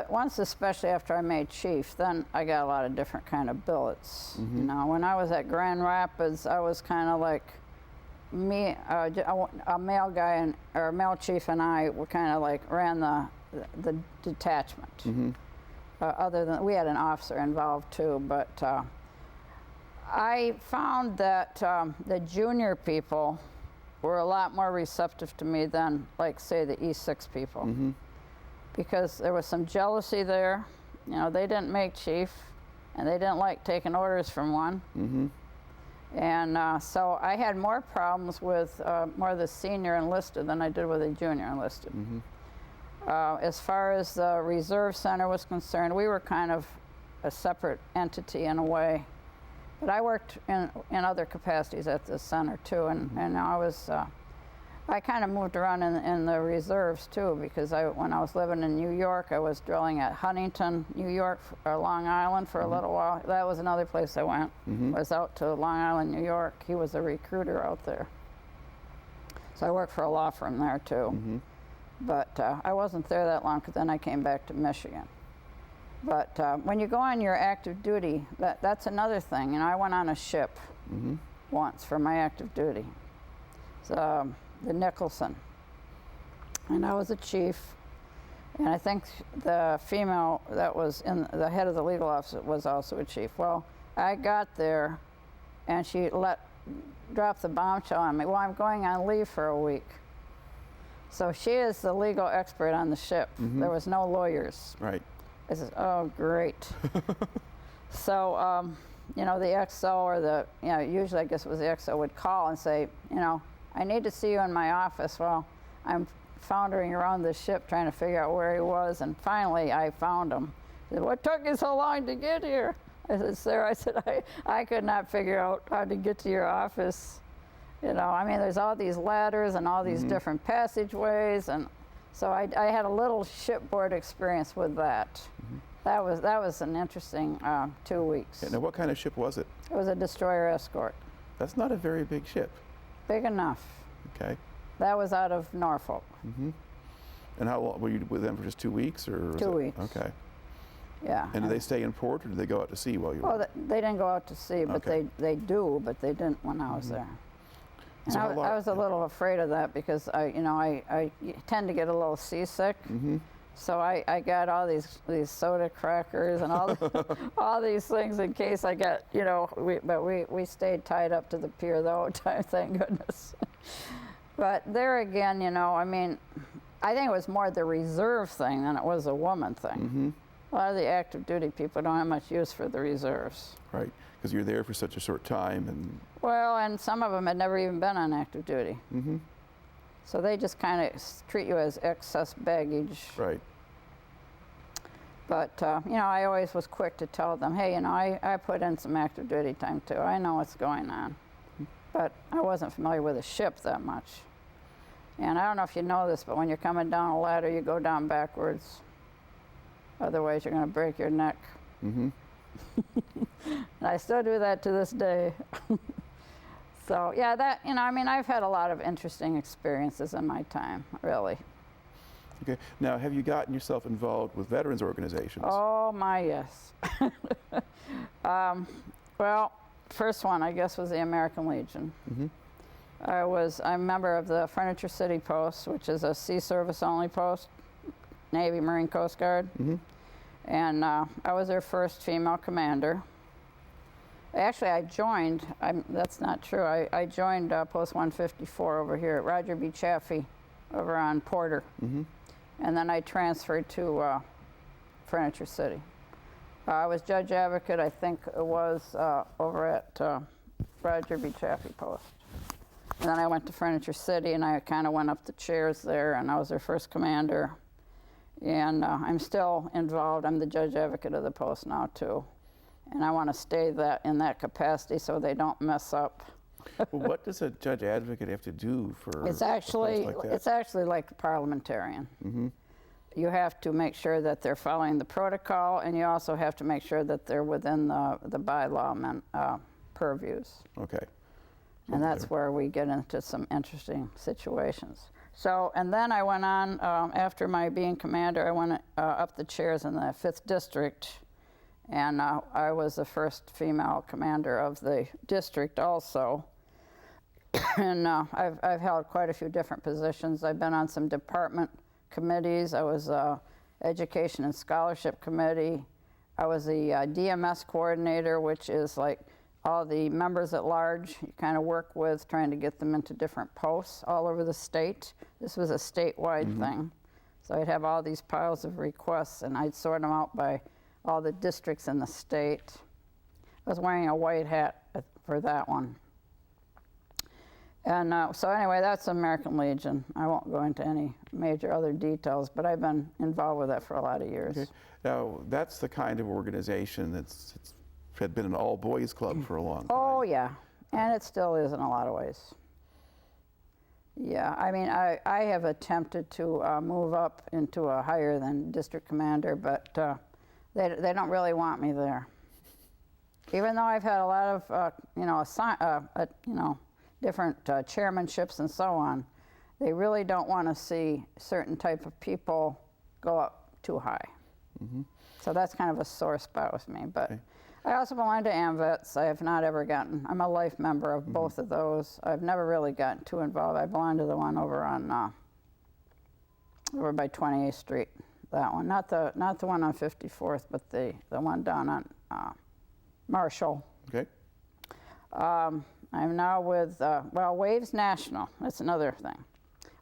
once especially after I made chief, then I got a lot of different kind of billets. When I was at Grand Rapids, I was kind of like me, a male guy or male chief, and I were kind of like ran the detachment. Other than we had an officer involved too, but I found that the junior people were a lot more receptive to me than, like, say, the E6 people, because there was some jealousy there. They didn't make chief, and they didn't like taking orders from one. And so I had more problems with more of the senior enlisted than I did with the junior enlisted. As far as the reserve center was concerned, we were kind of a separate entity in a way. But I worked in other capacities at the center too, and I kind of moved around in the reserves too, because when I was living in New York, I was drilling at Huntington, New York, or Long Island for a little while. That was another place I went. Was out to Long Island, New York. He was a recruiter out there. So I worked for a law firm there too. But I wasn't there that long, because then I came back to Michigan. But when you go on your active duty, that's another thing. I went on a ship once for my active duty. So, the Nickelson. And I was a chief, and I think the female that was in the head of the legal office was also a chief. Well, I got there, and she dropped the bombshell on me. Well, I'm going on leave for a week. So she is the legal expert on the ship. There was no lawyers. Right. I said, oh, great. So, the XO or usually I guess it was the XO would call and say, I need to see you in my office. Well, I'm floundering around the ship trying to figure out where he was, and finally I found him. He said, what took you so long to get here? I said, sir, I could not figure out how to get to your office. There's all these ladders and all these different passageways, and so I had a little shipboard experience with that. That was an interesting 2 weeks. Now, what kind of ship was it? It was a destroyer escort. That's not a very big ship. Big enough. Okay. That was out of Norfolk. And how long were you with them for? Just 2 weeks, or? 2 weeks. Okay. Yeah. And do they stay in port, or do they go out to sea while you're Well, they didn't go out to sea, but Okay. they do, but they didn't when I was there. And So how I was a little afraid of that because I tend to get a little seasick. So I got all these soda crackers and all these things in case I got, but we stayed tied up to the pier the whole time, thank goodness. But there again, I mean, I think it was more the reserve thing than it was a woman thing. A lot of the active duty people don't have much use for the reserves. right? Because you're there for such a short time, and Well, and some of them had never even been on active duty. So they just kind of treat you as excess baggage. right. But, I always was quick to tell them, hey, I put in some active duty time too. I know what's going on. But I wasn't familiar with a ship that much. And I don't know if you know this, but when you're coming down a ladder, you go down backwards. Otherwise, you're going to break your neck. And I still do that to this day. So, yeah, I mean, I've had a lot of interesting experiences in my time, really. Okay. Now, have you gotten yourself involved with veterans organizations? Oh, my, yes. Well, first one, I guess, was the American Legion. I'm a member of the Furniture City Post, which is a sea service only post, Navy, Marine, Coast Guard. And I was their first female commander. Actually, I joined, that's not true, I joined Post 154 over here at Roger B. Chaffee over on Porter. And then I transferred to Furniture City. I was judge advocate, I think it was over at Roger B. Chaffee Post. And then I went to Furniture City and I kind of went up the chairs there and I was their first commander. And I'm still involved. I'm the judge advocate of the post now too. And I want to stay in that capacity so they don't mess up. Well, what does a judge advocate have to do for It's a actually post like that? it's actually like a parliamentarian. You have to make sure that they're following the protocol, and you also have to make sure that they're within the bylaw purviews. Okay. And that's where we get into some interesting situations. So, and then I went on, after my being commander, I went up the chairs in the 5th District, and I was the first female commander of the district also. And I've held quite a few different positions. I've been on some department committees. I was Education and Scholarship Committee. I was the DMS coordinator, which is like all the members at large you kind of work with, trying to get them into different posts all over the state. This was a statewide thing. So I'd have all these piles of requests, and I'd sort them out by all the districts in the state. I was wearing a white hat for that one. And so anyway, that's American Legion. I won't go into any major other details, but I've been involved with that for a lot of years. Okay. Now, that's the kind of organization it's had been an all-boys club for a long time. Oh, yeah. And it still is in a lot of ways. Yeah, I mean, I have attempted to move up into a higher than district commander, but they don't really want me there. Even though I've had a lot of, different chairmanships and so on, they really don't want to see certain type of people go up too high. So that's kind of a sore spot with me. But I also belong to Amvets. I have not ever gotten, I'm a life member of both of those. I've never really gotten too involved. I belong to the one over on, over by 28th Street, that one. Not the one on 54th, but the one down on Marshall. Okay. I'm now with, Waves National. That's another thing.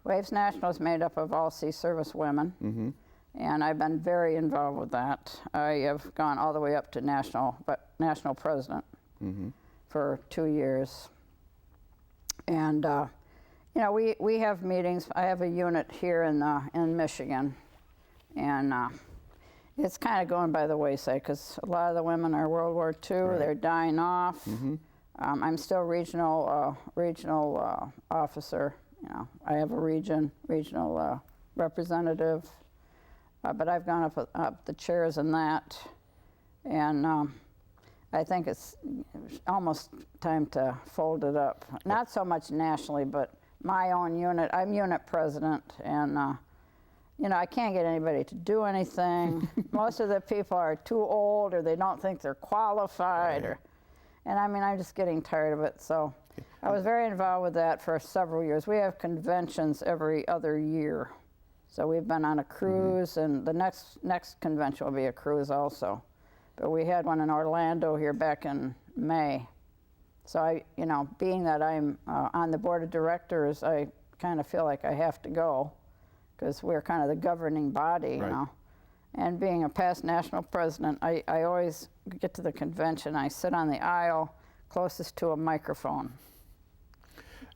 Waves National is made up of all sea service women. And I've been very involved with that. I have gone all the way up to national president for 2 years. And we have meetings. I have a unit here in Michigan, and it's kind of going by the wayside because a lot of the women are World War II. Right. They're dying off. I'm still regional officer. I have a regional representative. But I've gone up the chairs in that, and I think it's almost time to fold it up. Not so much nationally, but my own unit. I'm unit president, and you know, I can't get anybody to do anything. Most of the people are too old, or they don't think they're qualified, Right. and I mean, I'm just getting tired of it. So I was very involved with that for several years. We have conventions every other year. So we've been on a cruise, and the next convention will be a cruise also. But we had one in Orlando here back in May. So I, you know, being that I'm on the board of directors, I kind of feel like I have to go, because we're kind of the governing body, you Right. know. And being a past national president, I always get to the convention, I sit on the aisle closest to a microphone.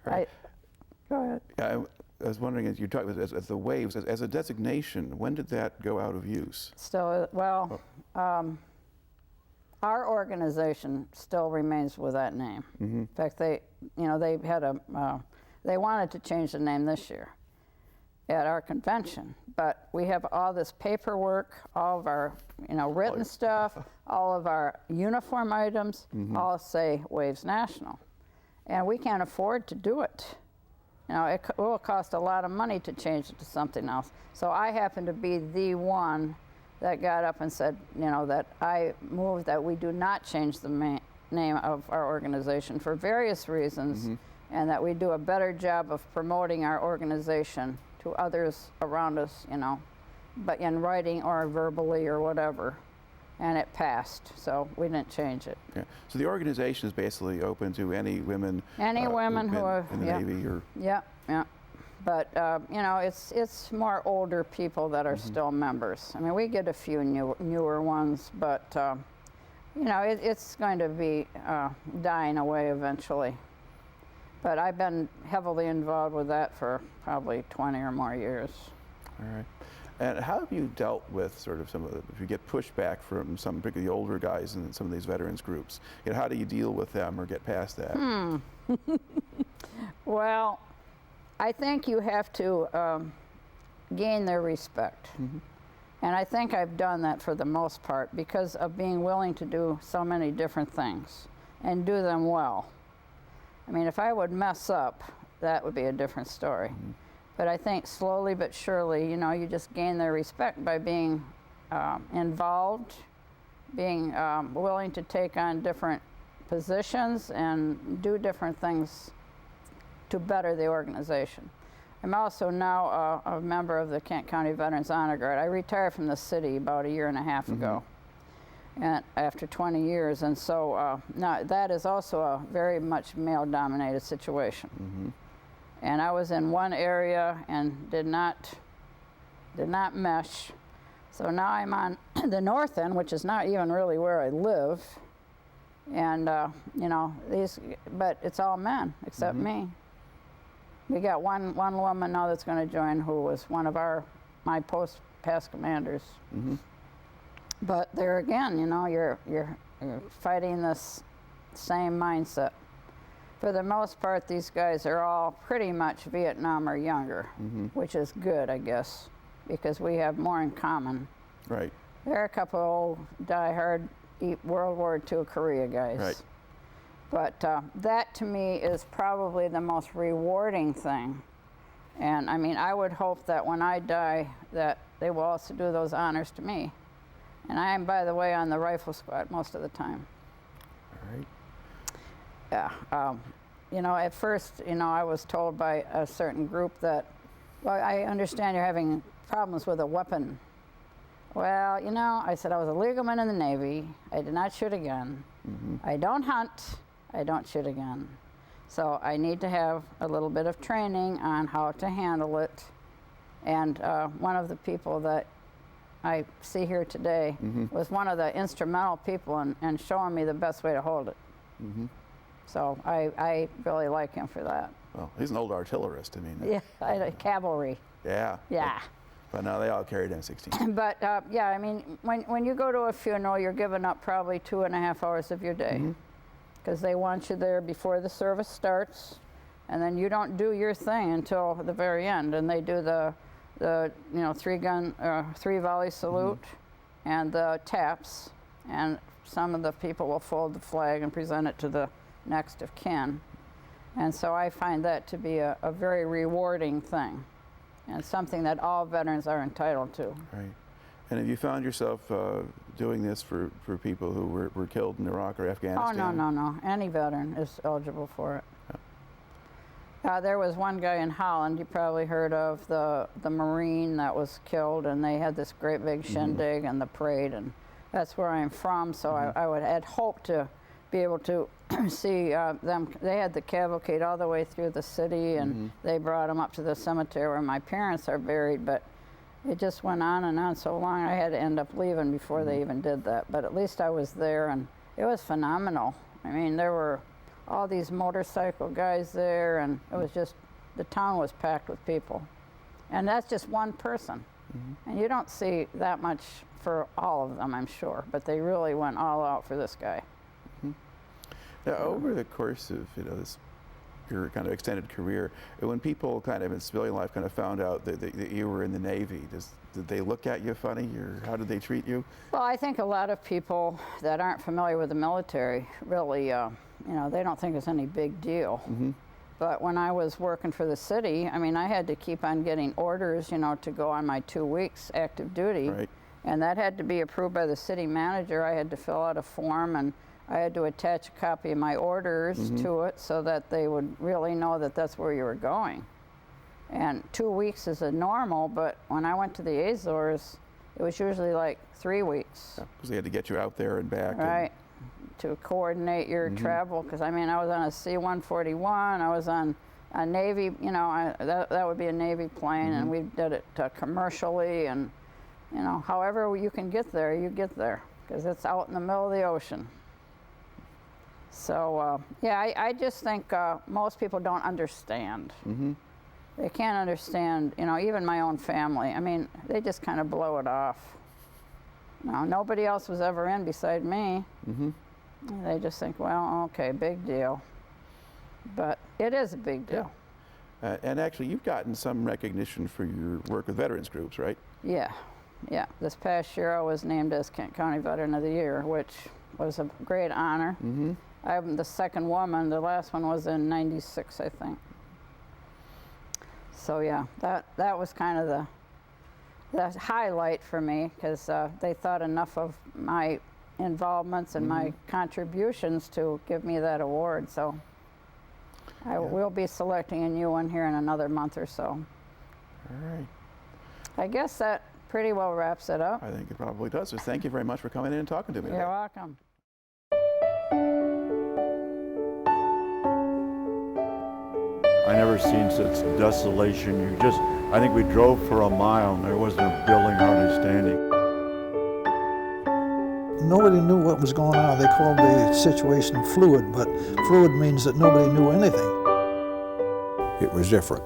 Right. Go ahead. Yeah, I was wondering, as you talked about as the waves, as a designation, when did that go out of use? Still, well, our organization still remains with that name. In fact, they had they wanted to change the name this year at our convention, but we have all this paperwork, all of our, written stuff, all of our uniform items, all say Waves National, and we can't afford to do it. It will cost a lot of money to change it to something else. So I happen to be the one that got up and said, that I moved that we do not change the name of our organization for various reasons, and that we do a better job of promoting our organization to others around us, but in writing or verbally or whatever. And it passed, so we didn't change it. Yeah. So the organization is basically open to any women. Any women who are in the Navy or. Yeah. But it's more older people that are still members. I mean, we get a few newer ones, but it's going to be dying away eventually. But I've been heavily involved with that for probably 20 or more years. All right. And how have you dealt with sort of some of the, if you get pushback from some, particularly the older guys in some of these veterans groups, how do you deal with them or get past that? Well, I think you have to gain their respect. And I think I've done that for the most part because of being willing to do so many different things and do them well. I mean, if I would mess up, that would be a different story. But I think slowly but surely, you just gain their respect by being involved, being willing to take on different positions and do different things to better the organization. I'm also now a member of the Kent County Veterans Honor Guard. I retired from the city about a year and a half ago, and after 20 years, and so now that is also a very much male-dominated situation. And I was in one area and did not mesh. So now I'm on the north end, which is not even really where I live. And but it's all men except me. We got one woman now that's going to join who was one of my past commanders. But there again, you're fighting this same mindset. For the most part, these guys are all pretty much Vietnam or younger, which is good, I guess, because we have more in common. Right. There are a couple old, die-hard World War II Korea guys. Right. But that, to me, is probably the most rewarding thing. And, I mean, I would hope that when I die, that they will also do those honors to me. And I am, by the way, on the rifle squad most of the time. All right. Yeah, at first, I was told by a certain group that, well, I understand you're having problems with a weapon. Well, I said I was a legalman in the Navy. I did not shoot a gun. I don't hunt. I don't shoot a gun. So I need to have a little bit of training on how to handle it. And one of the people that I see here today was one of the instrumental people in showing me the best way to hold it. So I really like him for that. Well, he's an old artillerist. I mean. Yeah, cavalry. Yeah. Yeah. But no, they all carried M16s. But yeah, I mean, when you go to a funeral, you're giving up probably 2.5 hours of your day, because they want you there before the service starts, and then you don't do your thing until the very end, and they do the 3-volley salute and the taps, and some of the people will fold the flag and present it to the next of kin. And so I find that to be a very rewarding thing. and it's something that all veterans are entitled to. Right. And have you found yourself doing this for people who were killed in Iraq or Afghanistan? Oh, no. Any veteran is eligible for it. There was one guy in Holland, you probably heard of, the Marine that was killed, and they had this great big shindig and the parade, and that's where I'm from, so I had hoped to be able to see them. They had the cavalcade all the way through the city, and they brought them up to the cemetery where my parents are buried, but it just went on and on so long I had to end up leaving before they even did that. But at least I was there, and it was phenomenal. I mean, there were all these motorcycle guys there, and it was just, the town was packed with people. And that's just one person. And you don't see that much for all of them, I'm sure, but they really went all out for this guy. Now, over the course of your kind of extended career, when people kind of in civilian life kind of found out that you were in the Navy, did they look at you funny, or how did they treat you? Well, I think a lot of people that aren't familiar with the military really, they don't think it's any big deal. But when I was working for the city, I mean, I had to keep on getting orders, to go on my 2 weeks active duty. Right. And that had to be approved by the city manager. I had to fill out a form, and I had to attach a copy of my orders to it so that they would really know that that's where you were going. And 2 weeks is a normal, but when I went to the Azores, it was usually like 3 weeks. Because they had to get you out there and back. Right, to coordinate your travel, because I mean, I was on a C-141, I was on a Navy, that would be a Navy plane, and we did it commercially, and however you can get there, you get there, because it's out in the middle of the ocean. So, I just think most people don't understand. They can't understand, even my own family. I mean, they just kind of blow it off. Nobody else was ever in beside me. They just think, well, okay, big deal. But it is a big deal. And actually, you've gotten some recognition for your work with veterans groups, right? Yeah. This past year, I was named as Kent County Veteran of the Year, which was a great honor. I'm the second woman. The last one was in '96, I think. So yeah, that was kind of the highlight for me, because they thought enough of my involvements and my contributions to give me that award. So I will be selecting a new one here in another month or so. All right. I guess that pretty well wraps it up. I think it probably does. So thank you very much for coming in and talking to me. You're welcome. I never seen such desolation. I think we drove for a mile and there wasn't a building hardly standing. Nobody knew what was going on. They called the situation fluid, but fluid means that nobody knew anything. It was different.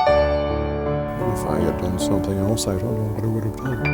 And if I had done something else, I don't know what I would have done.